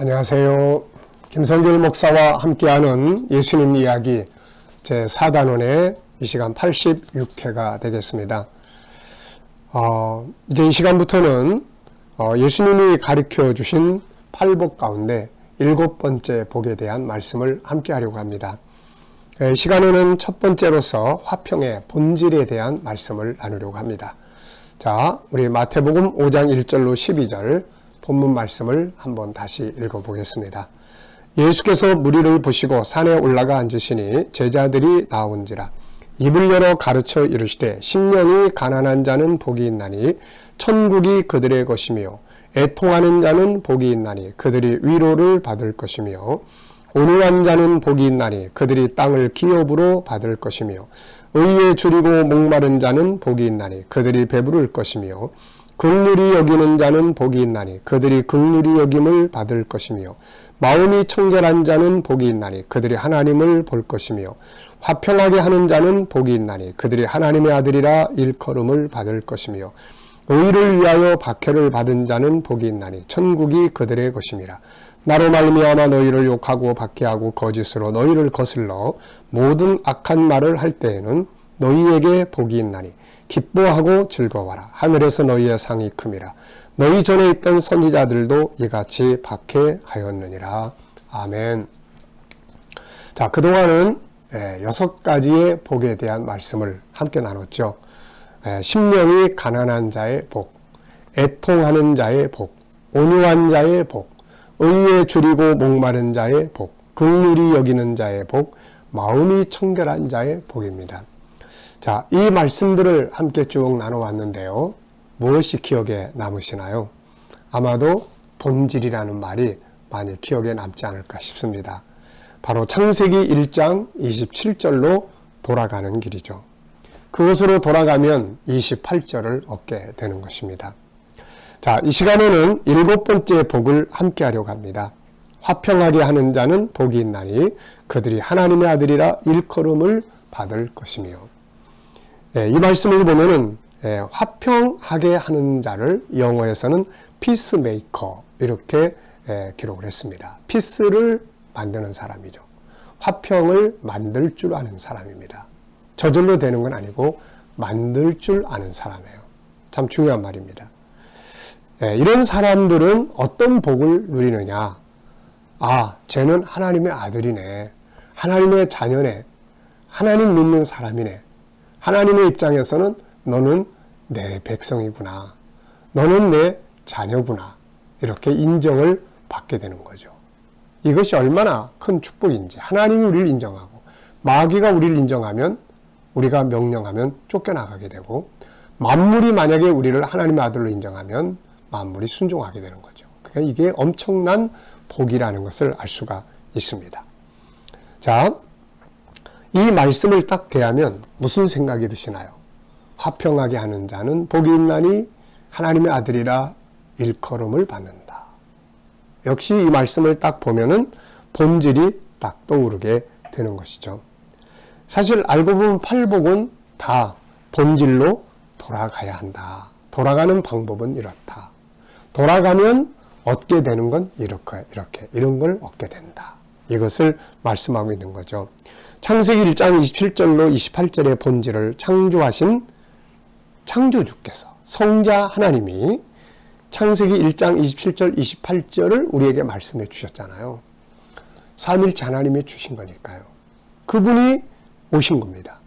안녕하세요. 김성길 목사와 함께하는 예수님 이야기 제4단원의 이 시간 86회가 되겠습니다. 이제 이 시간부터는 예수님이 가르쳐 주신 8복 가운데 7번째 복에 대한 말씀을 함께 하려고 합니다. 이 시간에는 첫 번째로서 화평의 본질에 대한 말씀을 나누려고 합니다. 자, 우리 마태복음 5장 1절로 12절 본문 말씀을 한번 다시 읽어보겠습니다. 예수께서 무리를 보시고 산에 올라가 앉으시니 제자들이 나온지라. 입을 열어 가르쳐 이르시되 심령이 가난한 자는 복이 있나니 천국이 그들의 것이며 애통하는 자는 복이 있나니 그들이 위로를 받을 것이며 온유한 자는 복이 있나니 그들이 땅을 기업으로 받을 것이며 의에 줄이고 목마른 자는 복이 있나니 그들이 배부를 것이며 긍휼히 여기는 자는 복이 있나니 그들이 긍휼히 여김을 받을 것이며 마음이 청결한 자는 복이 있나니 그들이 하나님을 볼 것이며 화평하게 하는 자는 복이 있나니 그들이 하나님의 아들이라 일컬음을 받을 것이며 의를 위하여 박해를 받은 자는 복이 있나니 천국이 그들의 것임이라. 나로 말미암아 너희를 욕하고 박해하고 거짓으로 너희를 거슬러 모든 악한 말을 할 때에는 너희에게 복이 있나니 기뻐하고 즐거워라. 하늘에서 너희의 상이 큼이라. 너희 전에 있던 선지자들도 이같이 박해하였느니라. 아멘. 자, 그동안은 6가지의 복에 대한 말씀을 함께 나눴죠. 심령이 가난한 자의 복, 애통하는 자의 복, 온유한 자의 복, 의에 줄이고 목마른 자의 복, 긍휼히 여기는 자의 복, 마음이 청결한 자의 복입니다. 자, 이 말씀들을 함께 쭉 나눠왔는데요. 무엇이 기억에 남으시나요? 아마도 본질이라는 말이 많이 기억에 남지 않을까 싶습니다. 바로 창세기 1장 27절로 돌아가는 길이죠. 그것으로 돌아가면 28절을 얻게 되는 것입니다. 자, 이 시간에는 7번째 복을 함께 하려고 합니다. 화평하게 하는 자는 복이 있나니 그들이 하나님의 아들이라 일컬음을 받을 것이며. 이 말씀을 보면은 화평하게 하는 자를 영어에서는 피스메이커 이렇게 기록을 했습니다. 피스를 만드는 사람이죠. 화평을 만들 줄 아는 사람입니다. 저절로 되는 건 아니고 만들 줄 아는 사람이에요. 참 중요한 말입니다. 이런 사람들은 어떤 복을 누리느냐? 아, 쟤는 하나님의 아들이네. 하나님의 자녀네. 하나님 믿는 사람이네. 하나님의 입장에서는 너는 내 백성이구나. 너는 내 자녀구나. 이렇게 인정을 받게 되는 거죠. 이것이 얼마나 큰 축복인지. 하나님이 우리를 인정하고 마귀가 우리를 인정하면 우리가 명령하면 쫓겨나가게 되고 만물이 만약에 우리를 하나님의 아들로 인정하면 만물이 순종하게 되는 거죠. 그러니까 이게 엄청난 복이라는 것을 알 수가 있습니다. 자, 이 말씀을 딱 대하면 무슨 생각이 드시나요? 화평하게 하는 자는 복이 있나니 하나님의 아들이라 일컬음을 받는다. 역시 이 말씀을 딱 보면은 본질이 딱 떠오르게 되는 것이죠. 사실 알고 보면 8복은 다 본질로 돌아가야 한다. 돌아가는 방법은 이렇다. 돌아가면 얻게 되는 건 이렇게 이런 걸 얻게 된다. 이것을 말씀하고 있는 거죠. 창세기 1장 27절로 28절의 본질을 창조하신 창조주께서 성자 하나님이 창세기 1장 27절 28절을 우리에게 말씀해 주셨잖아요. 삼일체 하나님이 주신 거니까요. 그분이 오신 겁니다.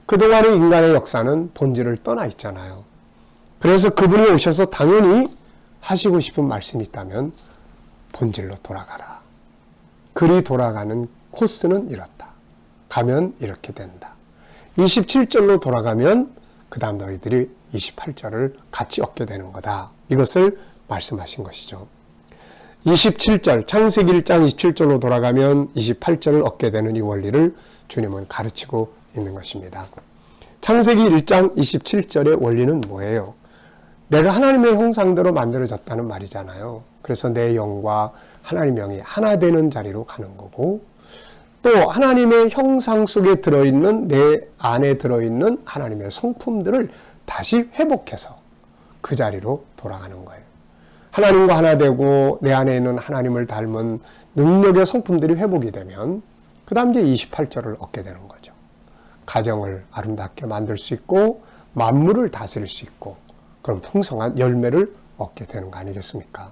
그동안의 인간의 역사는 본질을 떠나 있잖아요. 그래서 그분이 오셔서 당연히 하시고 싶은 말씀이 있다면 본질로 돌아가라. 그리 돌아가는 코스는 이렇다. 가면 이렇게 된다. 27절로 돌아가면 그 다음 너희들이 28절을 같이 얻게 되는 거다. 이것을 말씀하신 것이죠. 27절, 창세기 1장 27절로 돌아가면 28절을 얻게 되는 이 원리를 주님은 가르치고 있는 것입니다. 창세기 1장 27절의 원리는 뭐예요? 내가 하나님의 형상대로 만들어졌다는 말이잖아요. 그래서 내 영과 하나님의 영이 하나 되는 자리로 가는 거고 또 하나님의 형상 속에 들어있는 내 안에 들어있는 하나님의 성품들을 다시 회복해서 그 자리로 돌아가는 거예요. 하나님과 하나 되고 내 안에 있는 하나님을 닮은 능력의 성품들이 회복이 되면 그 다음 이제 28절을 얻게 되는 거죠. 가정을 아름답게 만들 수 있고 만물을 다스릴 수 있고 그런 풍성한 열매를 얻게 되는 거 아니겠습니까?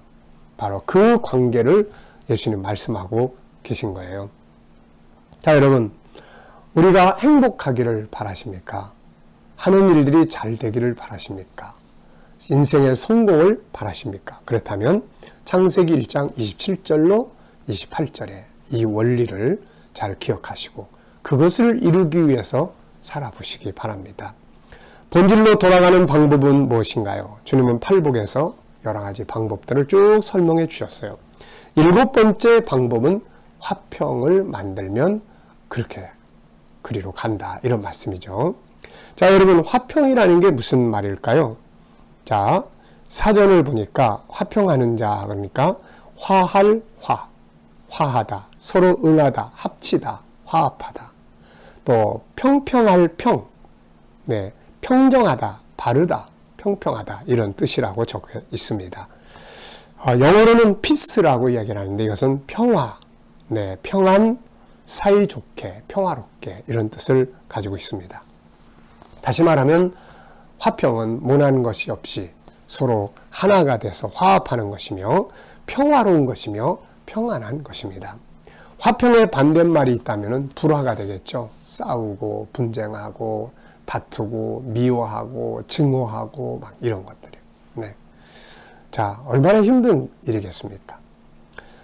바로 그 관계를 예수님 말씀하고 계신 거예요. 자, 여러분, 우리가 행복하기를 바라십니까? 하는 일들이 잘 되기를 바라십니까? 인생의 성공을 바라십니까? 그렇다면 창세기 1장 27절로 28절에 이 원리를 잘 기억하시고 그것을 이루기 위해서 살아보시기 바랍니다. 본질로 돌아가는 방법은 무엇인가요? 주님은 팔복에서 여러 가지 방법들을 쭉 설명해 주셨어요. 7번째 방법은 화평을 만들면 그렇게 그리로 간다, 이런 말씀이죠. 자, 여러분, 화평이라는 게 무슨 말일까요? 자, 사전을 보니까 화평하는 자, 그러니까 화할 화, 화하다, 서로 응하다, 합치다, 화합하다. 또 평평할 평, 네, 평정하다, 바르다, 평평하다, 이런 뜻이라고 적혀 있습니다. 영어로는 peace라고 이야기를 하는데 이것은 평화, 네, 평안, 사이좋게, 평화롭게, 이런 뜻을 가지고 있습니다. 다시 말하면 화평은 모난 것이 없이 서로 하나가 돼서 화합하는 것이며 평화로운 것이며 평안한 것입니다. 화평의 반대말이 있다면 불화가 되겠죠. 싸우고 분쟁하고 다투고 미워하고 증오하고 막 이런 것들이요. 네. 자, 얼마나 힘든 일이겠습니까?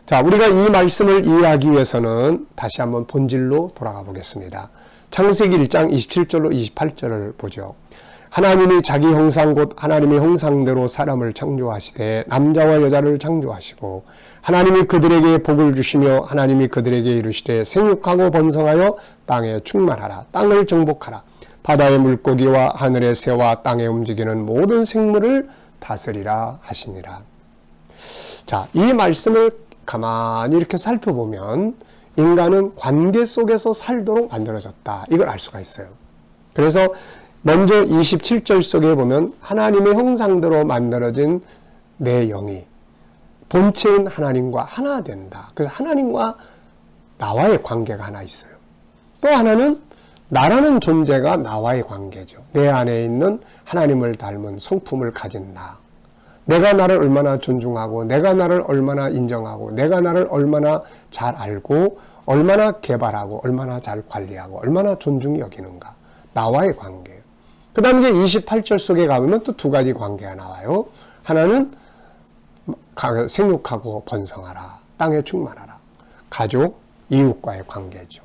자, 우리가 이 말씀을 이해하기 위해서는 다시 한번 본질로 돌아가 보겠습니다. 창세기 1장 27절로 28절을 보죠. 하나님이 자기 형상 곧 하나님의 형상대로 사람을 창조하시되 남자와 여자를 창조하시고 하나님이 그들에게 복을 주시며 하나님이 그들에게 이르시되 생육하고 번성하여 땅에 충만하라. 땅을 정복하라. 바다의 물고기와 하늘의 새와 땅에 움직이는 모든 생물을 다스리라 하시니라. 자, 이 말씀을 가만히 이렇게 살펴보면 인간은 관계 속에서 살도록 만들어졌다, 이걸 알 수가 있어요. 그래서 먼저 27절 속에 보면 하나님의 형상대로 만들어진 내 영이 본체인 하나님과 하나 된다. 그래서 하나님과 나와의 관계가 하나 있어요. 또 하나는 나라는 존재가 나와의 관계죠. 내 안에 있는 하나님을 닮은 성품을 가진 나. 내가 나를 얼마나 존중하고 내가 나를 얼마나 인정하고 내가 나를 얼마나 잘 알고 얼마나 개발하고 얼마나 잘 관리하고 얼마나 존중히 여기는가. 나와의 관계. 그 다음 이제 28절 속에 가보면 또 두 가지 관계가 나와요. 하나는 생육하고 번성하라. 땅에 충만하라. 가족, 이웃과의 관계죠.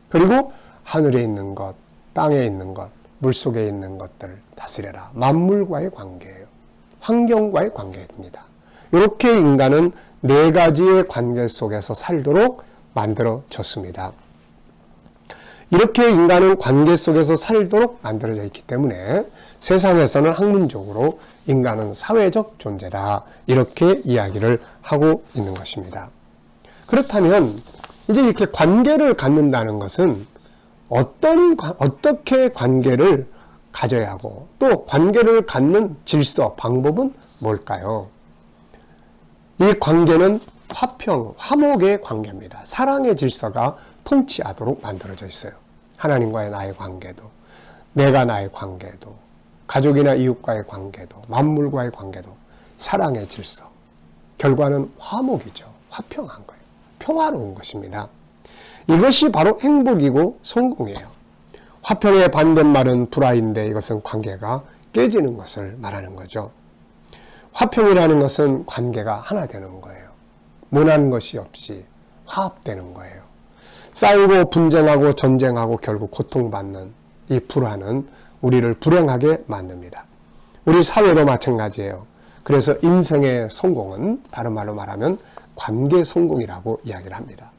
그리고 하늘에 있는 것, 땅에 있는 것, 물속에 있는 것들을 다스려라. 만물과의 관계예요. 환경과의 관계입니다. 이렇게 인간은 네 가지의 관계 속에서 살도록 만들어졌습니다. 이렇게 인간은 관계 속에서 살도록 만들어져 있기 때문에 세상에서는 학문적으로 인간은 사회적 존재다, 이렇게 이야기를 하고 있는 것입니다. 그렇다면 이제 이렇게 관계를 갖는다는 것은 어떻게 관계를 가져야 하고 또 관계를 갖는 질서, 방법은 뭘까요? 이 관계는 화평, 화목의 관계입니다. 사랑의 질서가 통치하도록 만들어져 있어요. 하나님과의 나의 관계도, 내가 나의 관계도, 가족이나 이웃과의 관계도, 만물과의 관계도 사랑의 질서. 결과는 화목이죠. 화평한 거예요. 평화로운 것입니다. 이것이 바로 행복이고 성공이에요. 화평의 반대말은 불화인데 이것은 관계가 깨지는 것을 말하는 거죠. 화평이라는 것은 관계가 하나 되는 거예요. 모난 것이 없이 화합되는 거예요. 싸우고 분쟁하고 전쟁하고 결국 고통받는 이 불화는 우리를 불행하게 만듭니다. 우리 사회도 마찬가지예요. 그래서 인생의 성공은 다른 말로 말하면 관계 성공이라고 이야기를 합니다.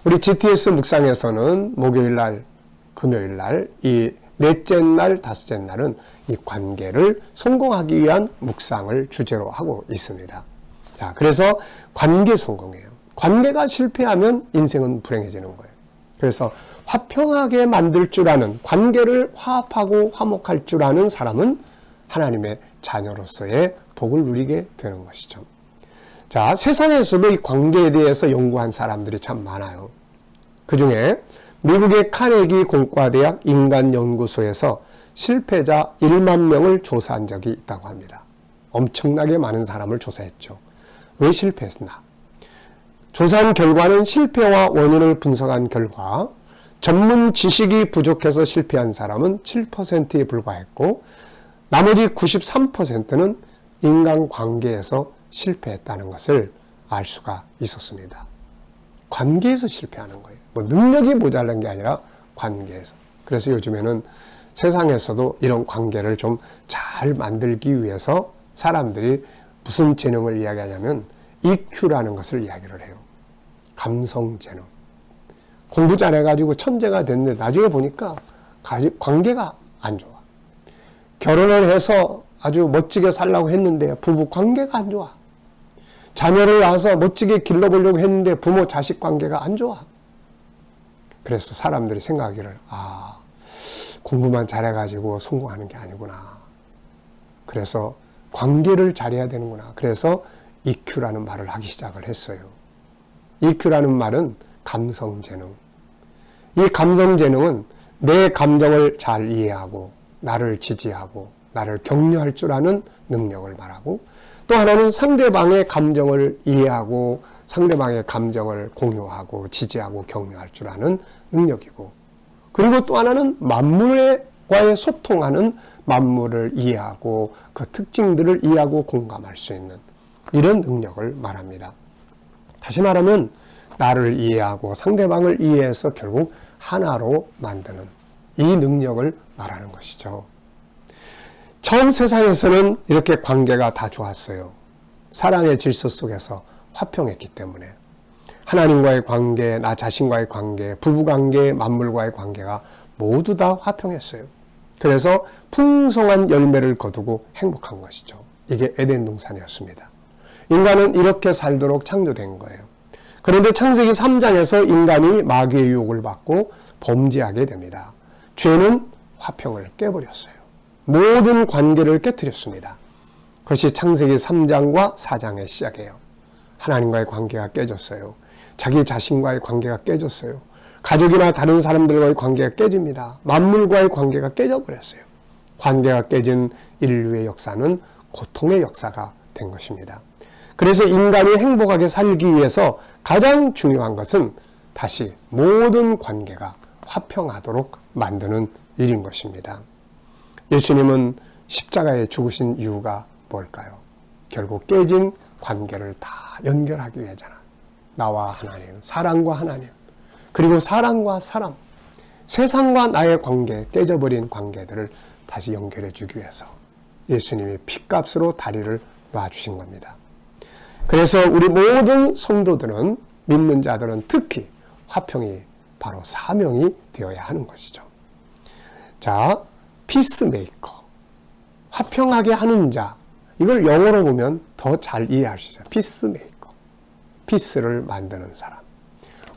우리 GTS 묵상에서는 목요일날, 금요일날, 이 넷째 날, 다섯째 날은 이 관계를 성공하기 위한 묵상을 주제로 하고 있습니다. 자, 그래서 관계 성공이에요. 관계가 실패하면 인생은 불행해지는 거예요. 그래서 화평하게 만들 줄 아는, 관계를 화합하고 화목할 줄 아는 사람은 하나님의 자녀로서의 복을 누리게 되는 것이죠. 자, 세상에서도 이 관계에 대해서 연구한 사람들이 참 많아요. 그 중에 미국의 카네기 공과대학 인간연구소에서 실패자 1만 명을 조사한 적이 있다고 합니다. 엄청나게 많은 사람을 조사했죠. 왜 실패했나? 조사한 결과는 실패와 원인을 분석한 결과 전문 지식이 부족해서 실패한 사람은 7%에 불과했고 나머지 93%는 인간관계에서 실패했다는 것을 알 수가 있었습니다. 관계에서 실패하는 거예요. 뭐 능력이 모자란 게 아니라 관계에서. 그래서 요즘에는 세상에서도 이런 관계를 좀 잘 만들기 위해서 사람들이 무슨 재능을 이야기하냐면 EQ라는 것을 이야기를 해요. 감성 재능. 공부 잘해가지고 천재가 됐는데 나중에 보니까 관계가 안 좋아. 결혼을 해서 아주 멋지게 살려고 했는데 부부 관계가 안 좋아. 자녀를 낳아서 멋지게 길러보려고 했는데 부모 자식 관계가 안 좋아. 그래서 사람들이 생각하기를 공부만 잘해가지고 성공하는 게 아니구나. 그래서 관계를 잘해야 되는구나. 그래서 EQ라는 말을 하기 시작을 했어요. EQ라는 말은 감성재능. 이 감성재능은 내 감정을 잘 이해하고 나를 지지하고 나를 격려할 줄 아는 능력을 말하고 또 하나는 상대방의 감정을 이해하고 상대방의 감정을 공유하고 지지하고 격려할 줄 아는 능력이고 그리고 또 하나는 만물과의 소통하는 만물을 이해하고 그 특징들을 이해하고 공감할 수 있는 이런 능력을 말합니다. 다시 말하면 나를 이해하고 상대방을 이해해서 결국 하나로 만드는 이 능력을 말하는 것이죠. 처음 세상에서는 이렇게 관계가 다 좋았어요. 사랑의 질서 속에서 화평했기 때문에 하나님과의 관계, 나 자신과의 관계, 부부관계, 만물과의 관계가 모두 다 화평했어요. 그래서 풍성한 열매를 거두고 행복한 것이죠. 이게 에덴 동산이었습니다. 인간은 이렇게 살도록 창조된 거예요. 그런데 창세기 3장에서 인간이 마귀의 유혹을 받고 범죄하게 됩니다. 죄는 화평을 깨버렸어요. 모든 관계를 깨뜨렸습니다. 그것이 창세기 3장과 4장의 시작이에요. 하나님과의 관계가 깨졌어요. 자기 자신과의 관계가 깨졌어요. 가족이나 다른 사람들과의 관계가 깨집니다. 만물과의 관계가 깨져버렸어요. 관계가 깨진 인류의 역사는 고통의 역사가 된 것입니다. 그래서 인간이 행복하게 살기 위해서 가장 중요한 것은 다시 모든 관계가 화평하도록 만드는 일인 것입니다. 예수님은 십자가에 죽으신 이유가 뭘까요? 결국 깨진 관계를 다 연결하기 위해잖아. 나와 하나님, 사랑과 하나님, 그리고 사랑과 사람, 세상과 나의 관계, 깨져버린 관계들을 다시 연결해 주기 위해서 예수님이 핏값으로 다리를 놔주신 겁니다. 그래서 우리 모든 성도들은, 믿는 자들은 특히 화평이 바로 사명이 되어야 하는 것이죠. 자, 피스메이커, 화평하게 하는 자, 이걸 영어로 보면 더 잘 이해할 수 있어요. 피스메이커, 피스를 만드는 사람.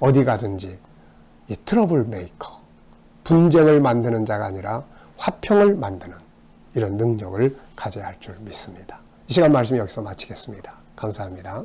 어디 가든지 이 트러블 메이커, 분쟁을 만드는 자가 아니라 화평을 만드는 이런 능력을 가져야 할 줄 믿습니다. 이 시간 말씀 여기서 마치겠습니다. 감사합니다.